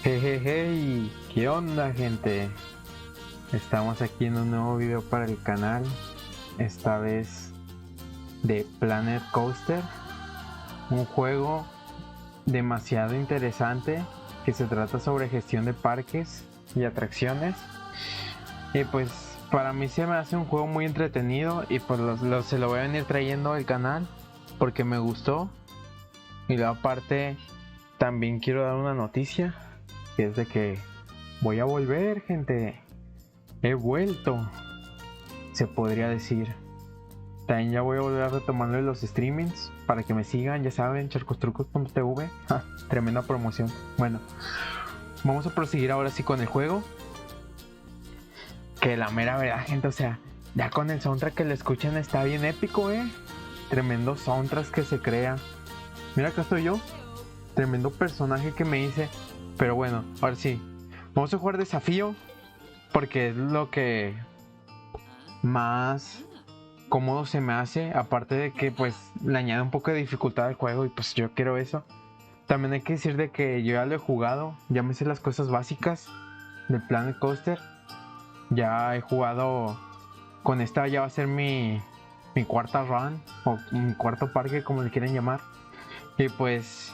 Hey, ¿qué onda, gente? Estamos aquí en un nuevo video para el canal, esta vez de Planet Coaster, un juego demasiado interesante que se trata sobre gestión de parques y atracciones. Y pues para mí se me hace un juego muy entretenido y pues se lo voy a venir trayendo al canal porque me gustó. Y luego aparte también quiero dar una noticia, que es de que voy a volver, gente. He vuelto, se podría decir. También ya voy a volver a retomarlo en los streamings para que me sigan, ya saben, charcostrucos.tv. Tremenda promoción. Bueno, vamos a proseguir ahora sí con el juego. Que la mera verdad, gente, o sea, ya con el soundtrack que le escuchan está bien épico, Tremendo soundtrack que se crea. Mira, acá estoy yo. Tremendo personaje que me hice. Pero bueno, ahora sí. Vamos a jugar desafío. Porque es lo que más cómodo se me hace, aparte de que pues le añade un poco de dificultad al juego y pues yo quiero eso. También hay que decir de que yo ya lo he jugado, ya me sé las cosas básicas del Planet Coaster. Ya he jugado con esta, ya va a ser mi cuarta run o mi cuarto parque, como le quieren llamar. Y pues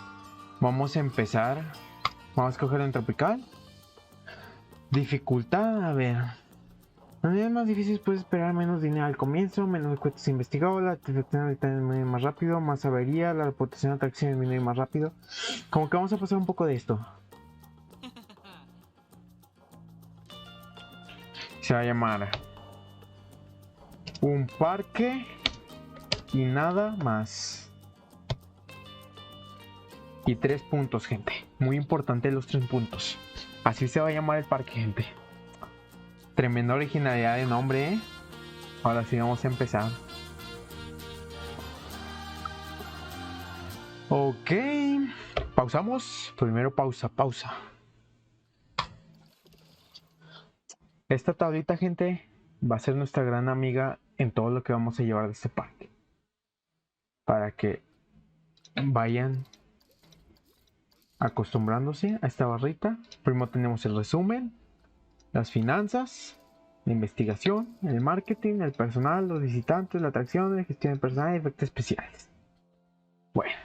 vamos a empezar. Vamos a coger en tropical. Dificultad, a ver. A nivel más difícil puedes esperar menos dinero al comienzo, menos encuestas investigados, la atracción disminuye más rápido, más avería, la reputación de atracción disminuye más rápido. Como que vamos a pasar un poco de esto. Se va a llamar un parque y nada más. Y 3 puntos, gente. Muy importante los 3 puntos. Así se va a llamar el parque, gente. Tremenda originalidad de nombre, ¿eh? Ahora sí vamos a empezar. Ok. Pausamos. Primero pausa. Esta tablita, gente, va a ser nuestra gran amiga en todo lo que vamos a llevar de este parque. Para que vayan acostumbrándose a esta barrita. Primero tenemos el resumen, las finanzas, la investigación, el marketing, el personal, los visitantes, la atracción, la gestión de personal y efectos especiales. Bueno,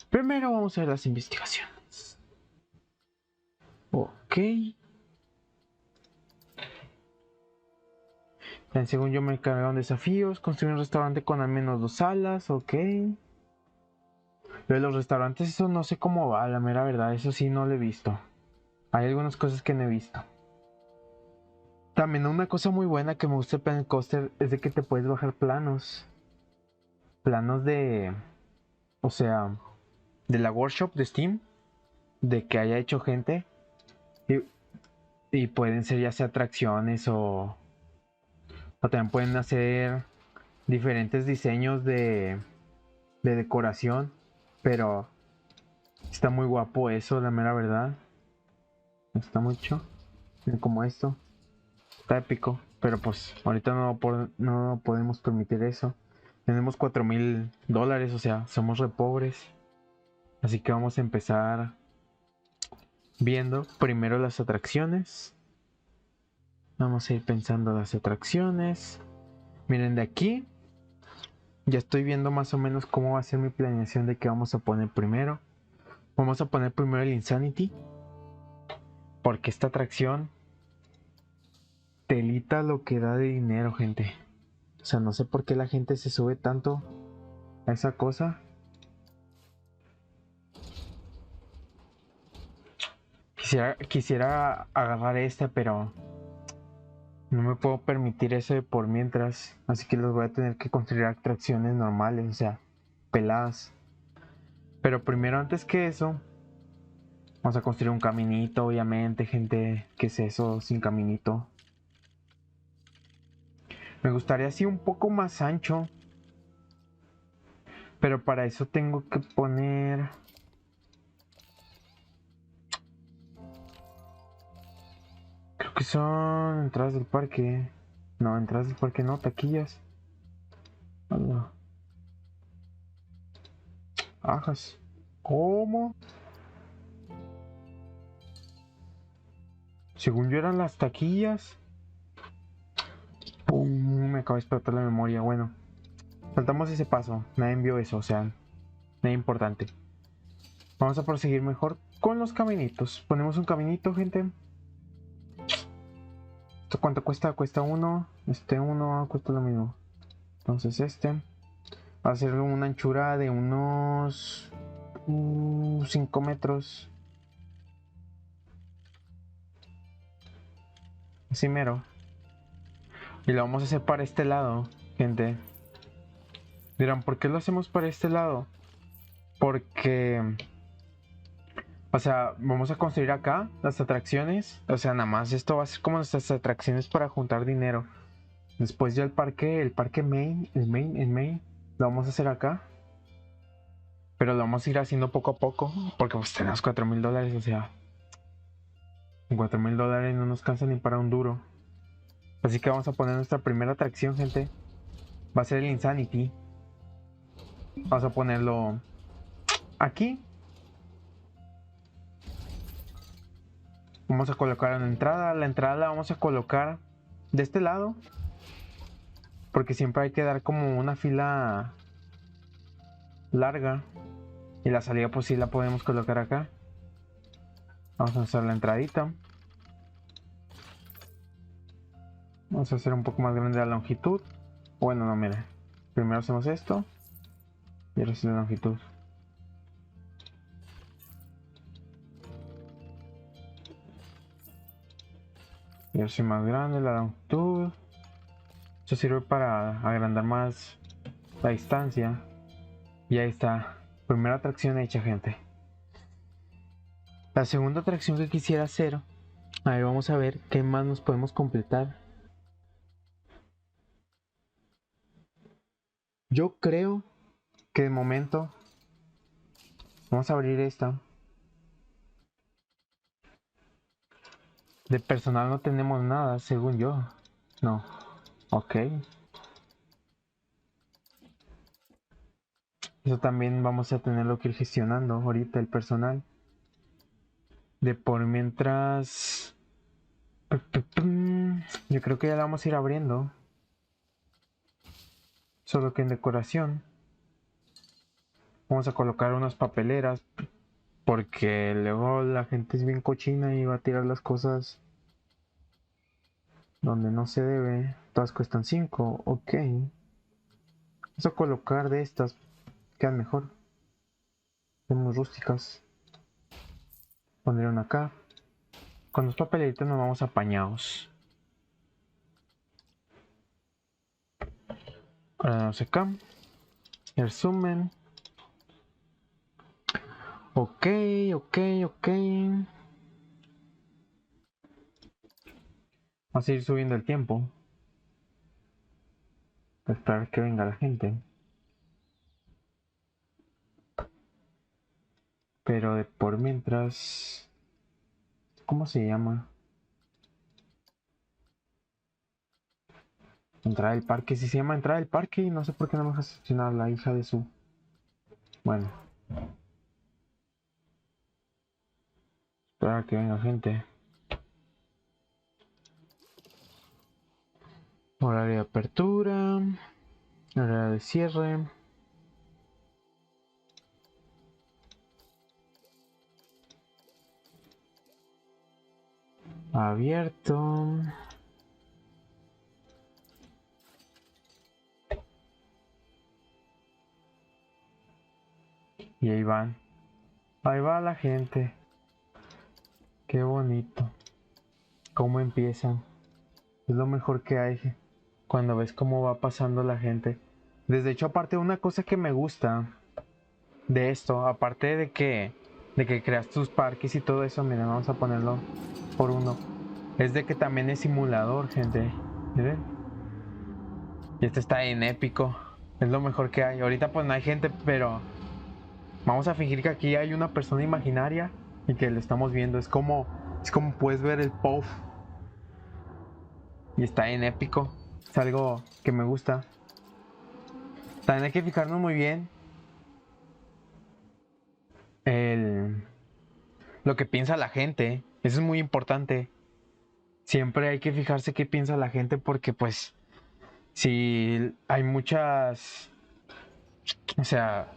primero vamos a ver las investigaciones. Ok. Según yo me encargaron desafíos, construir un restaurante con al menos 2 salas, ok. Lo de los restaurantes, eso no sé cómo va, la mera verdad, eso sí no lo he visto. Hay algunas cosas que no he visto. También una cosa muy buena que me gusta de Planet Coaster es de que te puedes bajar planos. Planos de... O sea, de la workshop de Steam. De que haya hecho gente. Y pueden ser ya sea atracciones o también pueden hacer diferentes diseños de decoración. Pero está muy guapo eso, la mera verdad. Está mucho. Como esto. Está épico. Pero pues ahorita no podemos permitir eso. Tenemos $4,000, o sea, somos re pobres. Así que vamos a empezar viendo primero las atracciones. Vamos a ir pensando las atracciones. Miren, de aquí ya estoy viendo más o menos cómo va a ser mi planeación de qué vamos a poner primero. Vamos a poner primero el Insanity. Porque esta atracción telita lo que da de dinero, gente. O sea, no sé por qué la gente se sube tanto a esa cosa. Quisiera agarrar esta, pero no me puedo permitir eso de por mientras. Así que los voy a tener que construir atracciones normales, o sea, peladas. Pero primero, antes que eso, vamos a construir un caminito, obviamente, gente. ¿Qué es eso sin caminito? Me gustaría así un poco más ancho. Pero para eso tengo que poner... Creo que son entradas del parque. No, entradas del parque no, taquillas. Hola. Ajas. ¿Cómo? Según yo eran las taquillas. Pum, me acaba de explotar la memoria. Bueno, saltamos ese paso. Nadie vio eso, o sea, nada importante. Vamos a proseguir mejor con los caminitos. Ponemos un caminito, gente. ¿Esto cuánto cuesta? Cuesta uno. Este uno cuesta lo mismo. Entonces este va a ser una anchura de unos 5 metros. Así mero. Y lo vamos a hacer para este lado, gente. Dirán, ¿por qué lo hacemos para este lado? Porque, o sea, vamos a construir acá las atracciones. O sea, nada más esto va a ser como nuestras atracciones para juntar dinero. Después ya el parque main, el main, lo vamos a hacer acá. Pero lo vamos a ir haciendo poco a poco. Porque pues tenemos $4,000, o sea. Con $4,000 no nos cansa ni para un duro. Así que vamos a poner nuestra primera atracción, gente. Va a ser el Insanity. Vamos a ponerlo aquí. Vamos a colocar una entrada. La entrada la vamos a colocar de este lado. Porque siempre hay que dar como una fila larga. Y la salida pues sí la podemos colocar acá. Vamos a hacer la entradita. Vamos a hacer un poco más grande la longitud. Bueno, no, mira. Primero hacemos esto. Y ahora sí la longitud. Y ahora sí más grande la longitud. Esto sirve para agrandar más la distancia. Y ahí está. Primera atracción hecha, gente. La segunda atracción que quisiera hacer. A ver, vamos a ver qué más nos podemos completar. Yo creo que de momento vamos a abrir esta. De personal no tenemos nada, según yo. No. Ok. Eso también vamos a tenerlo que ir gestionando ahorita el personal. De por mientras... Yo creo que ya la vamos a ir abriendo. Solo que en decoración. Vamos a colocar unas papeleras. Porque luego la gente es bien cochina y va a tirar las cosas donde no se debe. Todas cuestan 5. Ok. Vamos a colocar de estas. Quedan mejor. Son muy rústicas. Pondré una acá. Con los papelitos nos vamos apañados. Ahora no sé acá. El zoomen. Ok. Vamos a ir subiendo el tiempo. Para esperar que venga la gente. Pero de por mientras... ¿Cómo se llama? Entrada del parque. Si se llama entrada del parque y no sé por qué no me deja seleccionar la hija de su... Bueno. Esperar que venga gente. Horario de apertura. Horario de cierre. Abierto. Y ahí van. Ahí va la gente. Qué bonito. Cómo empiezan. Es lo mejor que hay. Cuando ves cómo va pasando la gente. Desde hecho, aparte una cosa que me gusta de esto, aparte de que creas tus parques y todo eso, miren, vamos a ponerlo por uno. Es de que también es simulador, gente. Miren. Y este está en épico. Es lo mejor que hay. Ahorita pues no hay gente, pero vamos a fingir que aquí hay una persona imaginaria y que lo estamos viendo. Es como puedes ver el puff. Y está en épico. Es algo que me gusta. También hay que fijarnos muy bien lo que piensa la gente. Eso es muy importante. siempre hay que fijarse qué piensa la gente porque pues si hay muchas, o sea,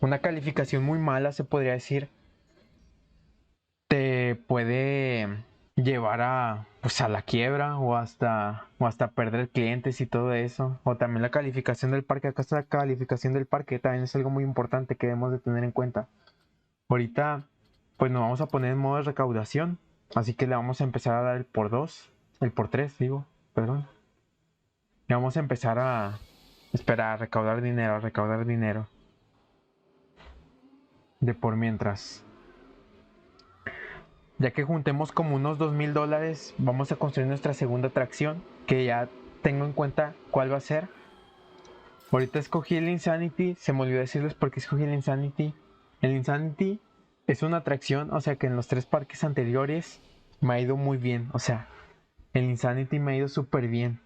una calificación muy mala se podría decir, te puede llevar a pues a la quiebra o hasta perder clientes y todo eso. O también la calificación del parque. Acá está la calificación del parque, también es algo muy importante que debemos de tener en cuenta. Ahorita pues nos vamos a poner en modo de recaudación, así que le vamos a empezar a dar el por 2, el por 3 digo, perdón. Y vamos a empezar a esperar, a recaudar dinero de por mientras. Ya que juntemos como unos $2000, vamos a construir nuestra segunda atracción, que ya tengo en cuenta cuál va a ser. Ahorita escogí el Insanity, se me olvidó decirles por qué escogí el Insanity. El Insanity es una atracción, o sea que en los 3 parques anteriores me ha ido muy bien, o sea, el Insanity me ha ido súper bien.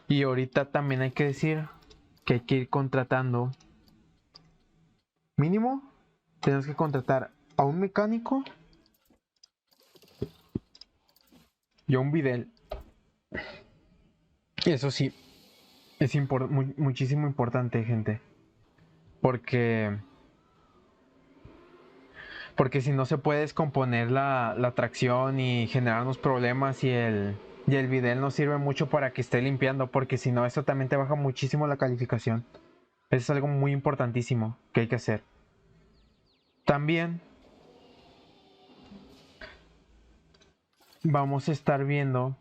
Y ahorita también hay que decir que hay que ir contratando. Mínimo, tenemos que contratar a un mecánico y a un videl. Y eso sí, es muchísimo importante, gente. Porque si no se puede descomponer la tracción y generarnos problemas y el videl no sirve mucho para que esté limpiando, porque si no, eso también te baja muchísimo la calificación. Eso es algo muy importantísimo que hay que hacer. También vamos a estar viendo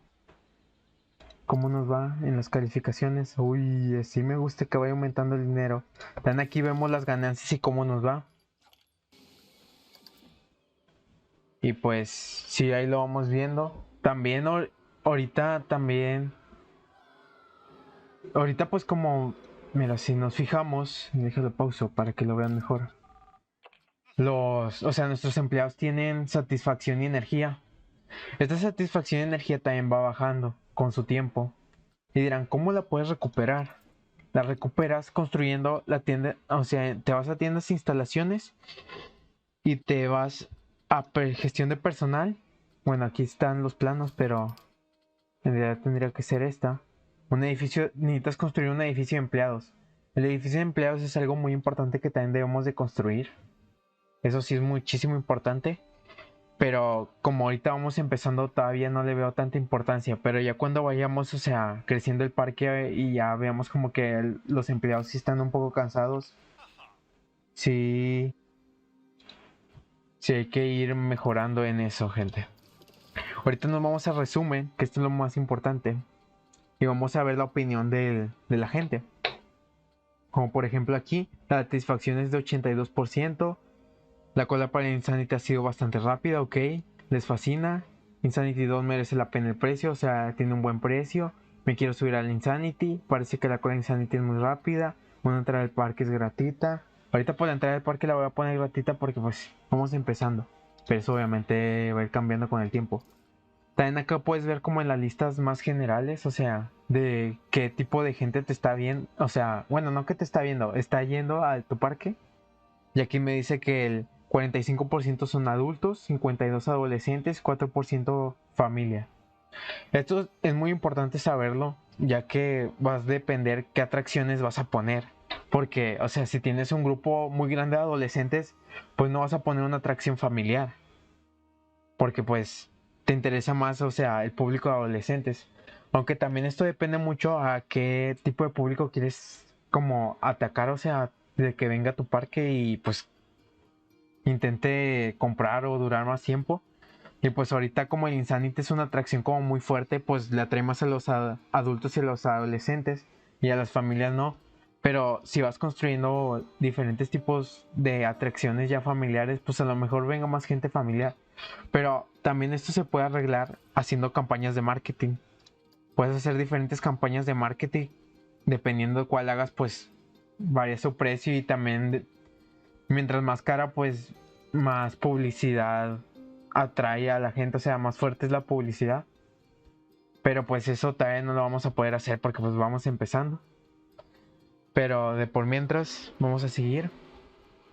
cómo nos va en las calificaciones. Uy, sí me gusta que vaya aumentando el dinero. También aquí vemos las ganancias y cómo nos va. Y pues sí, ahí lo vamos viendo. También ahorita pues como, mira, si nos fijamos, déjalo pauso para que lo vean mejor. O sea, nuestros empleados tienen satisfacción y energía. Esta satisfacción y energía también va bajando con su tiempo. Y dirán, ¿cómo la puedes recuperar? La recuperas construyendo la tienda, o sea, te vas a tiendas e instalaciones y te vas a gestión de personal. Bueno, aquí están los planos, pero en realidad tendría que ser esta. Un edificio, necesitas construir un edificio de empleados. El edificio de empleados es algo muy importante que también debemos de construir. Eso sí es muchísimo importante. Pero como ahorita vamos empezando, todavía no le veo tanta importancia. Pero ya cuando vayamos, o sea, creciendo el parque y ya veamos como que los empleados sí están un poco cansados. Sí, sí hay que ir mejorando en eso, gente. Ahorita nos vamos a resumen, que esto es lo más importante. Y vamos a ver la opinión de la gente. Como por ejemplo aquí, la satisfacción es de 82%. La cola para Insanity ha sido bastante rápida, ok. Les fascina. Insanity 2 merece la pena el precio, o sea, tiene un buen precio. Me quiero subir al Insanity. Parece que la cola Insanity es muy rápida. Una entrada al parque es gratuita. Ahorita por la entrada al parque la voy a poner gratuita porque pues vamos empezando. Pero eso obviamente va a ir cambiando con el tiempo. También acá puedes ver como en las listas más generales, o sea, de qué tipo de gente te está viendo, o sea, bueno, no que te está viendo, está yendo a tu parque. Y aquí me dice que el 45% son adultos, 52% adolescentes, 4% familia. Esto es muy importante saberlo, ya que vas a depender qué atracciones vas a poner. Porque, o sea, si tienes un grupo muy grande de adolescentes, pues no vas a poner una atracción familiar. Porque pues te interesa más, o sea, el público de adolescentes. Aunque también esto depende mucho a qué tipo de público quieres como atacar, o sea, de que venga a tu parque y pues intente comprar o durar más tiempo. Y pues ahorita como el Insanity es una atracción como muy fuerte, pues le atrae más a los adultos y a los adolescentes y a las familias no. Pero si vas construyendo diferentes tipos de atracciones ya familiares, pues a lo mejor venga más gente familiar. Pero también esto se puede arreglar haciendo campañas de marketing. Puedes hacer diferentes campañas de marketing. Dependiendo de cuál hagas, pues varía su precio y también mientras más cara, pues más publicidad atrae a la gente, o sea, más fuerte es la publicidad. Pero pues eso todavía no lo vamos a poder hacer porque pues vamos empezando. Pero de por mientras vamos a seguir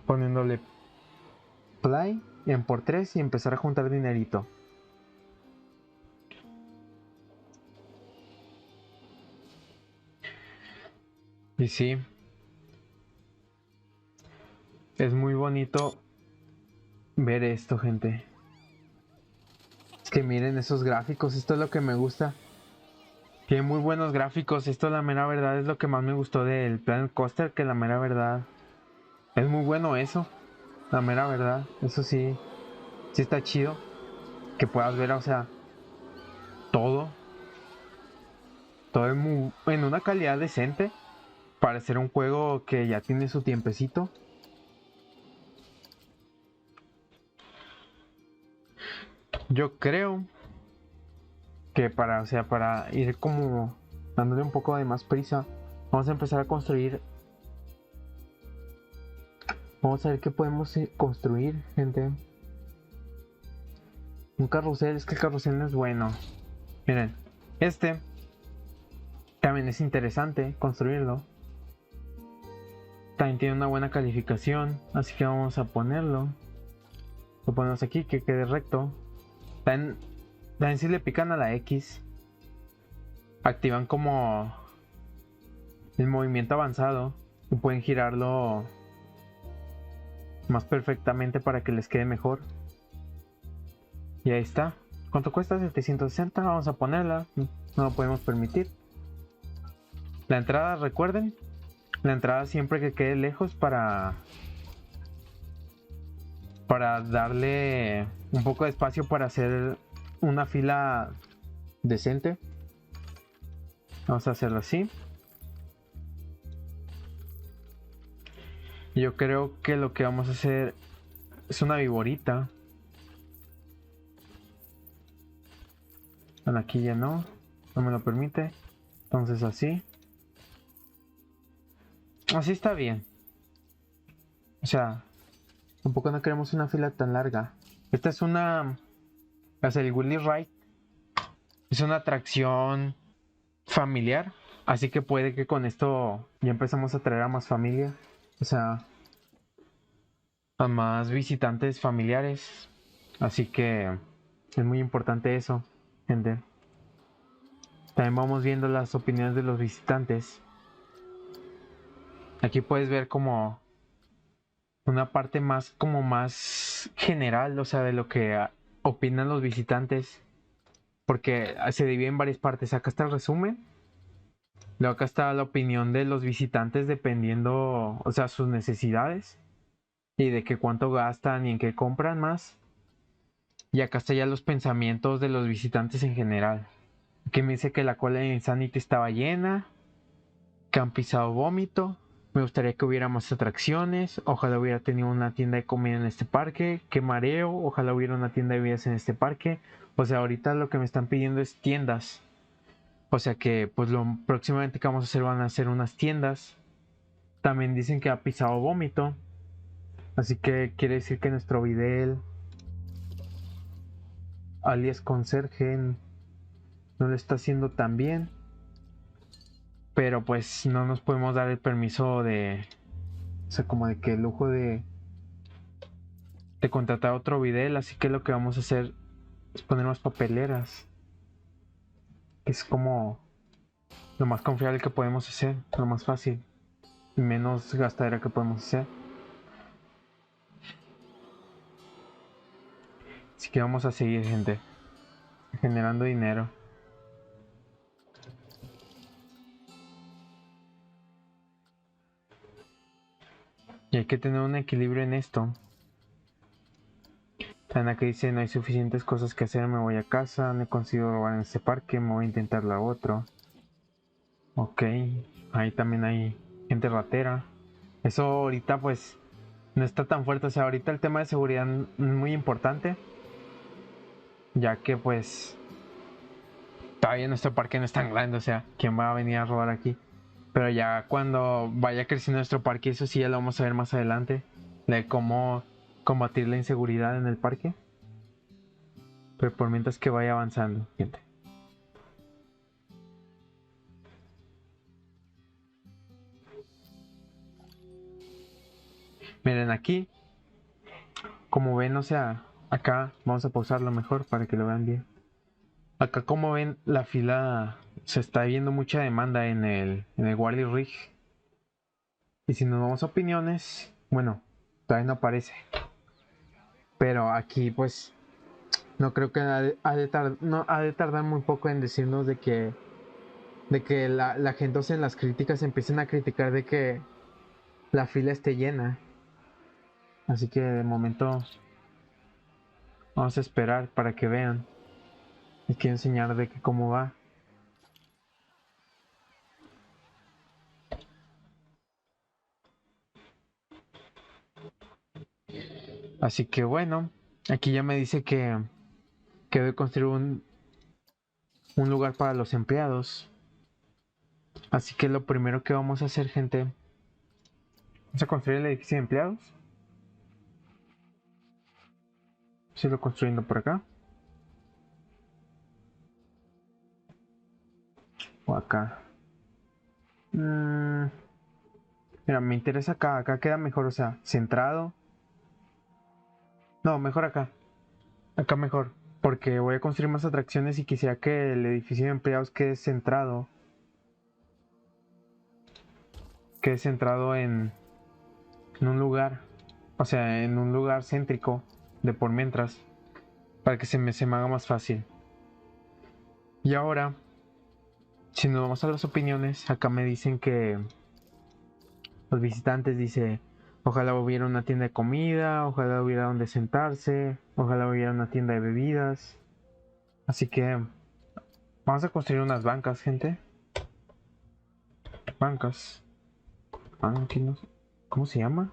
poniéndole Play en por 3 y empezar a juntar dinerito. Y sí, es muy bonito ver esto, gente. Es que miren esos gráficos, esto es lo que me gusta. Tiene muy buenos gráficos, esto la mera verdad es lo que más me gustó del Planet Coaster, que la mera verdad es muy bueno eso. La mera verdad, eso sí, sí está chido. Que puedas ver, o sea, todo, todo en una calidad decente para ser un juego que ya tiene su tiempecito. Yo creo que para, o sea, para ir como dándole un poco de más prisa, vamos a empezar a construir. Vamos a ver qué podemos construir, gente. Un carrusel, es que el carrusel no es bueno. Miren, este también es interesante construirlo. También tiene una buena calificación, así que vamos a ponerlo. Lo ponemos aquí, que quede recto. También si le pican a la X, activan como el movimiento avanzado y pueden girarlo más perfectamente para que les quede mejor. Y ahí está. ¿Cuánto cuesta? 760. Vamos a ponerla. No lo podemos permitir. La entrada, recuerden. La entrada siempre que quede lejos para darle un poco de espacio para hacer una fila decente. Vamos a hacerlo así. Yo creo que lo que vamos a hacer es una viborita. Bueno, aquí ya no me lo permite. Entonces así. Así está bien. O sea, tampoco no queremos una fila tan larga. Esta es una... O sea, el Willy Ride es una atracción familiar. Así que puede que con esto ya empezamos a traer a más familia. O sea, a más visitantes familiares. Así que es muy importante eso, gente. También vamos viendo las opiniones de los visitantes. Aquí puedes ver como una parte más como más general, o sea, de lo que opinan los visitantes, porque se divide en varias partes. Acá está el resumen, luego acá está la opinión de los visitantes dependiendo, o sea, sus necesidades y de que cuánto gastan y en qué compran más. Y acá está ya los pensamientos de los visitantes en general. Aquí me dice que la cola de Insanity estaba llena, que han pisado vómito. Me gustaría que hubiera más atracciones. Ojalá hubiera tenido una tienda de comida en este parque. Qué mareo. Ojalá hubiera una tienda de bebidas en este parque. O sea, ahorita lo que me están pidiendo es tiendas. O sea que pues lo próximamente que vamos a hacer van a ser unas tiendas. También dicen que ha pisado vómito. Así que quiere decir que nuestro Videl, alias conserje, no lo está haciendo tan bien. Pero pues no nos podemos dar el permiso de... O sea, como de que el lujo de contratar otro Videl, así que lo que vamos a hacer es poner más papeleras. Es como lo más confiable que podemos hacer, lo más fácil y menos gastadera que podemos hacer. Así que vamos a seguir, gente, generando dinero. Y hay que tener un equilibrio en esto. Ana que dice, no hay suficientes cosas que hacer, me voy a casa, no he conseguido robar en este parque, me voy a intentar la otra. Ok, ahí también hay gente ratera. Eso ahorita pues no está tan fuerte, o sea, ahorita el tema de seguridad es muy importante, ya que pues todavía nuestro parque no es tan grande, o sea, ¿quién va a venir a robar aquí? Pero ya cuando vaya creciendo nuestro parque, eso sí ya lo vamos a ver más adelante, de cómo combatir la inseguridad en el parque. Pero por mientras que vaya avanzando, gente. Miren aquí, como ven, o sea, acá vamos a pausarlo mejor para que lo vean bien. Acá como ven, la fila se está viendo mucha demanda en el Warley Rig. Y si nos vamos a opiniones, bueno, todavía no aparece. Pero aquí pues no creo que no, ha de tardar muy poco en decirnos de que la gente, o sea, en las críticas empiecen a criticar de que la fila esté llena. Así que de momento vamos a esperar para que vean. Les quiero enseñar de que cómo va. Así que bueno, aquí ya me dice que debe construir un lugar para los empleados. Así que lo primero que vamos a hacer, gente, vamos a construir el edificio de empleados. Sigo construyendo por acá. O acá. Mira, me interesa acá. Acá queda mejor, o sea, centrado. No, mejor acá. Acá mejor. Porque voy a construir más atracciones y quisiera que el edificio de empleados quede centrado. Quede centrado en un lugar. O sea, en un lugar céntrico. De por mientras. Para que se me haga más fácil. Y ahora, si nos vamos a las opiniones, acá me dicen que los visitantes dice, ojalá hubiera una tienda de comida, ojalá hubiera donde sentarse, ojalá hubiera una tienda de bebidas. Así que vamos a construir unas bancas, gente. Bancas. Aquí no sé. ¿Cómo se llama?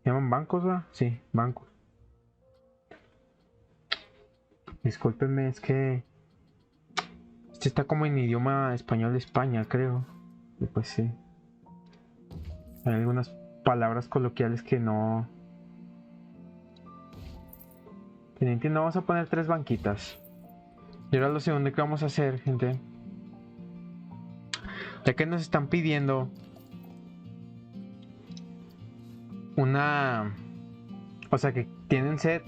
¿Se llaman bancos, va? Sí, bancos. Discúlpenme, es que este está como en idioma español de España, creo. Y pues sí. Hay algunas palabras coloquiales que no entiendo. Vamos a poner 3 banquitas. Y ahora lo segundo que vamos a hacer, gente, ya que nos están pidiendo una, o sea, que tienen sed,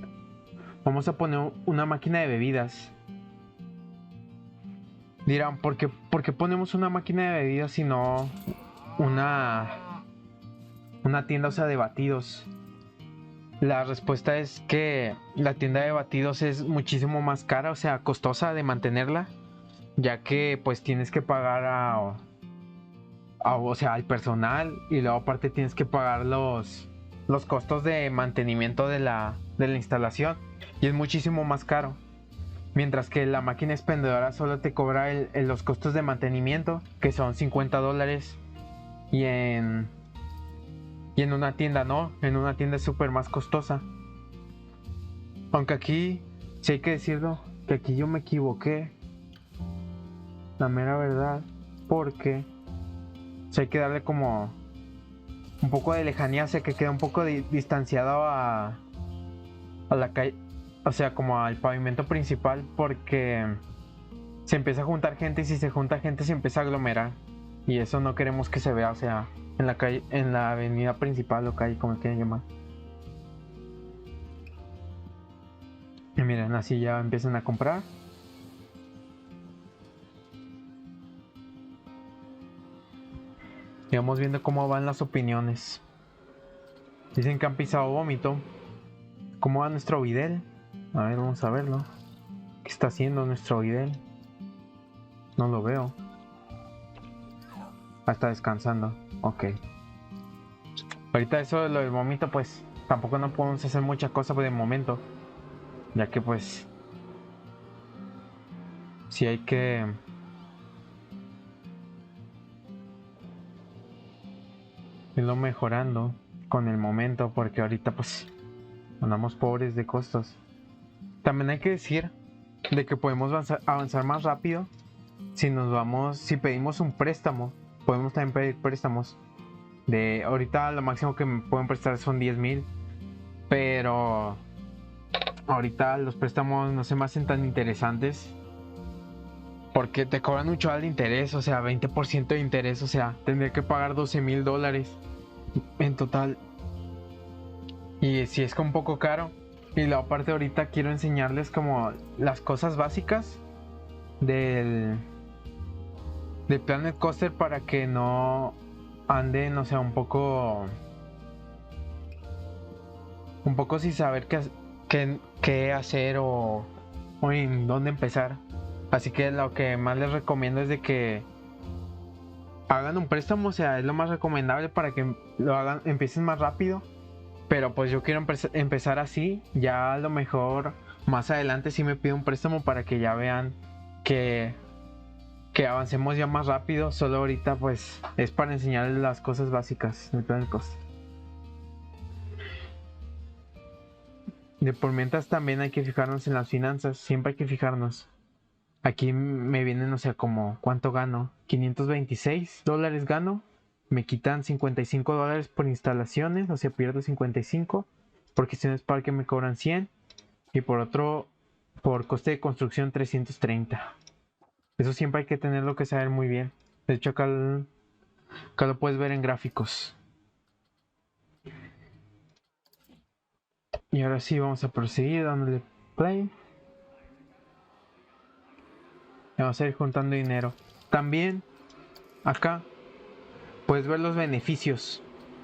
vamos a poner una máquina de bebidas. Dirán, ¿por qué ponemos una máquina de bebidas y no una tienda, o sea, de batidos? La respuesta es que la tienda de batidos es muchísimo más cara, o sea, costosa de mantenerla, ya que pues tienes que pagar o sea, al personal, y luego aparte tienes que pagar los costos de mantenimiento de la instalación, y es muchísimo más caro. Mientras que la máquina expendedora solo te cobra los costos de mantenimiento, que son $50, y en una tienda no, en una tienda es súper más costosa. Aunque aquí, sí hay que decirlo, que aquí yo me equivoqué, la mera verdad, porque sí hay que darle como un poco de lejanía, o sea, que queda un poco distanciado a la calle, o sea, como al pavimento principal, porque se empieza a juntar gente, y si se junta gente se empieza a aglomerar, y eso no queremos que se vea, o sea, en la calle, en la avenida principal o calle, como quieran llamar. Y miren, así ya empiezan a comprar. Y vamos viendo cómo van las opiniones. Dicen que han pisado vómito. ¿Cómo va nuestro Videl? A ver, vamos a verlo. ¿Qué está haciendo nuestro Videl? No lo veo. Está descansando. Ok. Ahorita eso de lo del vómito, pues tampoco no podemos hacer mucha cosa de momento, ya que pues sí hay que irlo mejorando con el momento, porque ahorita pues andamos pobres de costos. También hay que decir de que podemos avanzar más rápido si pedimos un préstamo. Podemos también pedir préstamos. De ahorita lo máximo que me pueden prestar son 10,000, pero ahorita los préstamos no se me hacen tan interesantes, porque te cobran un chaval de interés, o sea, 20% de interés, o sea, tendría que pagar $12,000 en total. Y sí es como un poco caro. Y la parte ahorita quiero enseñarles como las cosas básicas del, del Planet Coaster para que no anden, o sea, un poco sin saber qué hacer o en dónde empezar. Así que lo que más les recomiendo es de que hagan un préstamo, o sea, es lo más recomendable para que lo hagan, empiecen más rápido. Pero pues yo quiero empezar así, ya a lo mejor más adelante sí me pido un préstamo para que ya vean que, que avancemos ya más rápido. Solo ahorita pues es para enseñarles las cosas básicas del Planet Coaster. De por mientras también hay que fijarnos en las finanzas, siempre hay que fijarnos. Aquí me vienen, o sea, como cuánto gano. $526 gano. Me quitan $55 por instalaciones, o sea, pierdo 55. Por cuestiones parque me cobran 100. Y por otro, por coste de construcción 330. Eso siempre hay que tenerlo que saber muy bien. De hecho, acá lo puedes ver en gráficos. Y ahora sí, vamos a proseguir dándole play. Y vamos a ir juntando dinero. También, acá, puedes ver los beneficios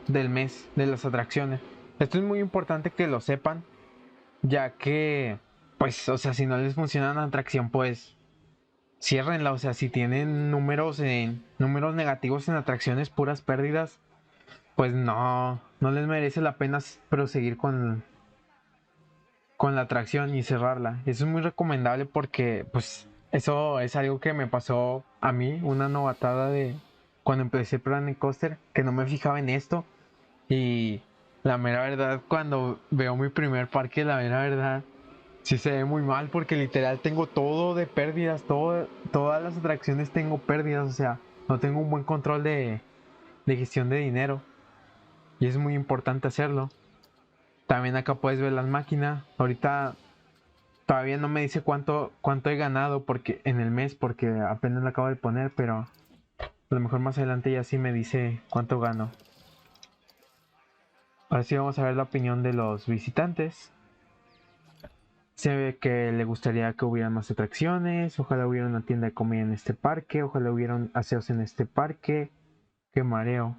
del mes de las atracciones. Esto es muy importante que lo sepan, ya que, pues, o sea, si no les funciona una atracción, pues ciérrenla. O sea, si tienen números negativos en atracciones, puras pérdidas, pues no les merece la pena proseguir con la atracción y cerrarla. Eso es muy recomendable porque, pues, eso es algo que me pasó a mí, una novatada de cuando empecé Planet Coaster, que no me fijaba en esto. Y la mera verdad, cuando veo mi primer parque, la mera verdad, sí se ve muy mal porque literal tengo todo de pérdidas, todas las atracciones tengo pérdidas, o sea, no tengo un buen control de gestión de dinero y es muy importante hacerlo. También acá puedes ver las máquinas. Ahorita todavía no me dice cuánto he ganado porque en el mes porque apenas lo acabo de poner, pero a lo mejor más adelante ya sí me dice cuánto gano. Ahora sí vamos a ver la opinión de los visitantes. Se ve que le gustaría que hubiera más atracciones, ojalá hubiera una tienda de comida en este parque, ojalá hubiera aseos en este parque. Qué mareo.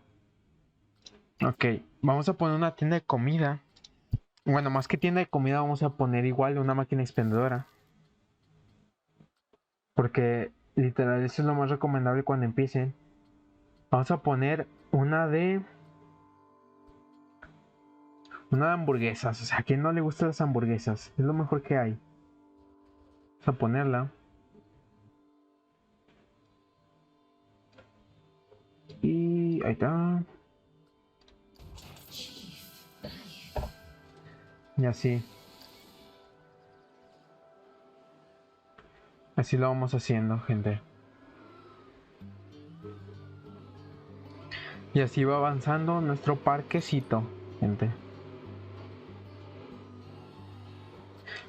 Ok, vamos a poner una tienda de comida. Bueno, más que tienda de comida vamos a poner igual una máquina expendedora. Porque literal eso es lo más recomendable cuando empiecen. Vamos a poner una de hamburguesas. O sea, ¿a quién no le gustan las hamburguesas? Es lo mejor que hay. Vamos a ponerla. Y ahí está. Y así. Así lo vamos haciendo, gente. Y así va avanzando nuestro parquecito, gente.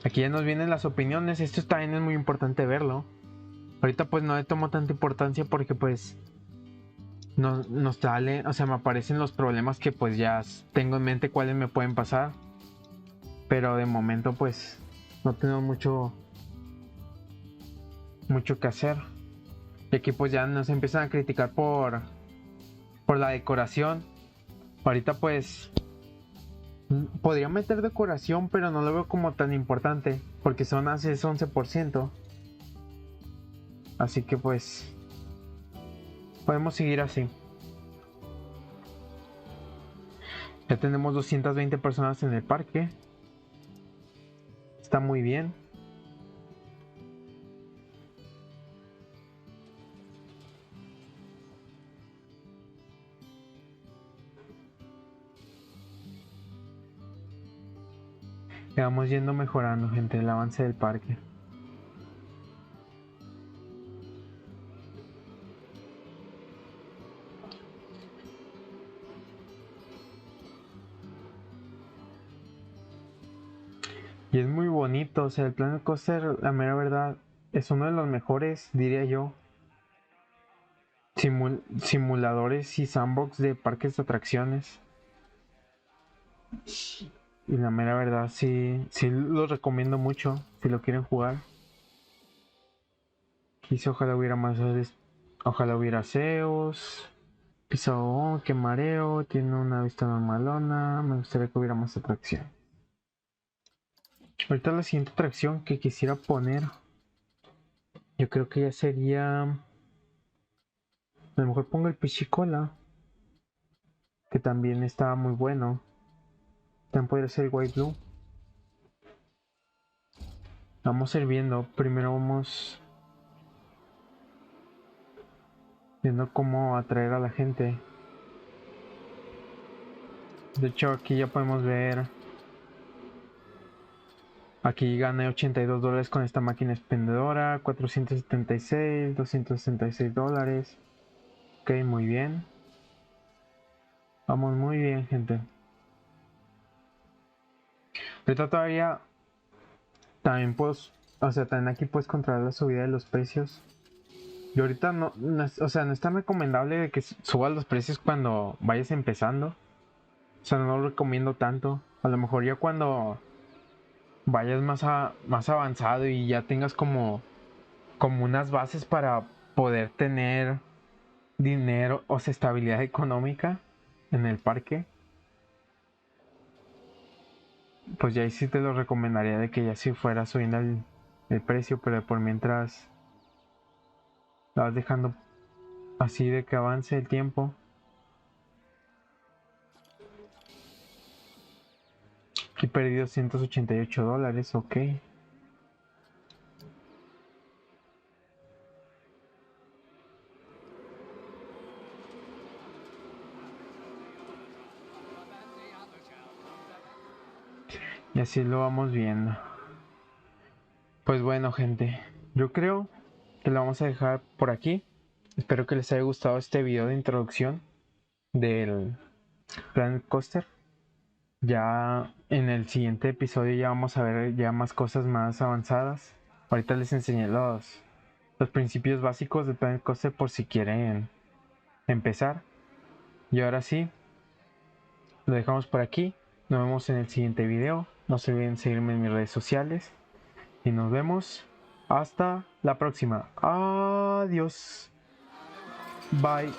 Aquí ya nos vienen las opiniones. Esto también es muy importante verlo. Ahorita pues no le tomo tanta importancia porque pues nos sale, o sea, me aparecen los problemas que pues ya tengo en mente cuáles me pueden pasar. Pero de momento pues no tengo mucho que hacer. Y aquí pues ya nos empiezan a criticar por la decoración. Ahorita pues podría meter decoración, pero no lo veo como tan importante porque es 11%. Así que pues podemos seguir así. Ya tenemos 220 personas en el parque. Está muy bien. Ya vamos yendo mejorando, gente, el avance del parque. Y es muy bonito, o sea, el Planet Coaster, la mera verdad, es uno de los mejores, diría yo, simuladores y sandbox de parques de atracciones. Y la mera verdad, sí lo recomiendo mucho si lo quieren jugar. Quise, ojalá hubiera más. Ojalá hubiera SEOs. Piso, que mareo. Tiene una vista normalona. Me gustaría que hubiera más atracción. Ahorita la siguiente atracción que quisiera poner, yo creo que ya sería. A lo mejor pongo el Pichicola, que también está muy bueno. También podría ser el White Blue. Vamos a ir viendo. Primero vamos viendo cómo atraer a la gente. De hecho, aquí ya podemos ver. Aquí gané $82 con esta máquina expendedora. 476, $266. Ok, muy bien. Vamos muy bien, gente. Ahorita todavía también puedes, o sea, también aquí puedes controlar la subida de los precios. Y ahorita o sea, no es tan recomendable de que subas los precios cuando vayas empezando. O sea, no lo recomiendo tanto. A lo mejor ya cuando vayas más avanzado y ya tengas como unas bases para poder tener dinero o sea, estabilidad económica en el parque, pues ya ahí sí te lo recomendaría de que ya si fuera subiendo el precio, pero por mientras lo vas dejando así de que avance el tiempo. Aquí perdí $288, ok. Y así lo vamos viendo. Pues bueno, gente, yo creo que lo vamos a dejar por aquí. Espero que les haya gustado este video de introducción del Planet Coaster. Ya en el siguiente episodio ya vamos a ver ya más cosas más avanzadas. Ahorita les enseñé los principios básicos del Planet Coaster por si quieren empezar. Y ahora sí, lo dejamos por aquí. Nos vemos en el siguiente video. No se olviden seguirme en mis redes sociales. Y nos vemos hasta la próxima. Adiós. Bye.